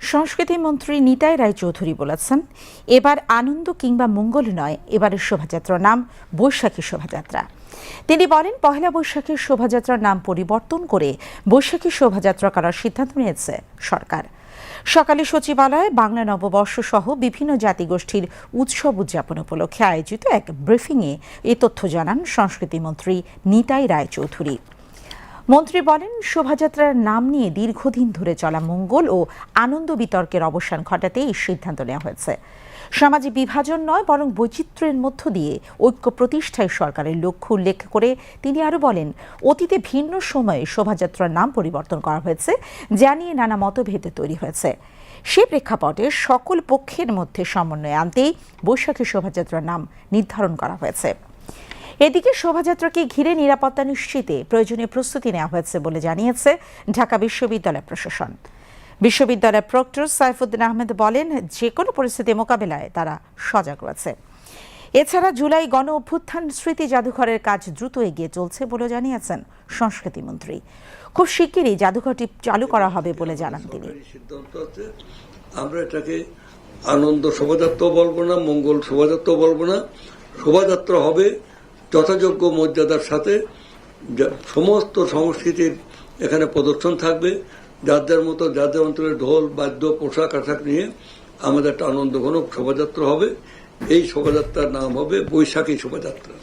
সংস্কৃতি মন্ত্রী নিতাই রায়চৌধুরী বলেছেন, এবার আনন্দ কিংবা মঙ্গল নয়, এবারের শোভাযাত্রার নাম বৈশাখী শোভাযাত্রা। তিনি বলেন, পহেলা বৈশাখের শোভাযাত্রার নাম পরিবর্তন করে বৈশাখী শোভাযাত্রা করার সিদ্ধান্ত নিয়েছে সরকার। সকালে সচিবালয়ে বাংলা নববর্ষ সহ বিভিন্ন জাতিগোষ্ঠীর উৎসব উদযাপন উপলক্ষে আয়োজিত এক ব্রিফিংয়ে এ তথ্য জানান সংস্কৃতি মন্ত্রী নিতাই রায়চৌধুরী। মন্ত্রী বলেন, শোভাযাত্রার নাম নিয়ে দীর্ঘদিন ধরে চলা মঙ্গল ও আনন্দ বিতর্কের অবসান ঘটাতে এই সিদ্ধান্ত নেওয়া হয়েছে। সমাজে বিভাজন নয়, বরং বৈচিত্র্যের মধ্য দিয়ে ঐক্য প্রতিষ্ঠায় সরকারের লক্ষ্য উল্লেখ করে তিনি আরও বলেন, অতীতে ভিন্ন সময়ে শোভাযাত্রার নাম পরিবর্তন করা হয়েছে, যা নিয়ে নানা মতভেদ তৈরি হয়েছে। সে প্রেক্ষাপটে সকল পক্ষের মধ্যে সমন্বয় আনতেই বৈশাখী শোভাযাত্রার নাম নির্ধারণ করা হয়েছে। এদিকে শোভাযাত্রাকে ঘিরে নিরাপত্তা নিশ্চিতে প্রয়োজনীয় প্রস্তুতি নেওয়া হয়েছে বলে জানিয়েছে ঢাকা বিশ্ববিদ্যালয় প্রশাসন। বিশ্ববিদ্যালয়ের প্রক্টর সাইফুদ্দিন আহমেদ বলেন, যে কোনো পরিস্থিতি মোকাবেলায় তারা সজাগ রয়েছে। এছাড়া জুলাই গণ অভ্যুত্থান স্মৃতি জাদুঘরের কাজ দ্রুত এগিয়ে চলছে বলে জানিয়েছেন সংস্কৃতি মন্ত্রী। খুব শিগগিরই জাদুঘরটি চালু করা হবে বলে জানান তিনি। আমরা এটাকে আনন্দ শোভাযাত্রা বলবো না, মঙ্গল শোভাযাত্রা বলবো না, শোভাযাত্রা হবে যথাযোগ্য মর্যাদার সাথে। সমস্ত সংস্কৃতির এখানে প্রদর্শন থাকবে, যাদের মতো যাদের অঞ্চলে ঢোল বাদ্য পোশাক আশাক নিয়ে আমাদের একটা আনন্দঘন শোভাযাত্রা হবে। এই শোভাযাত্রার নাম হবে বৈশাখী শোভাযাত্রা।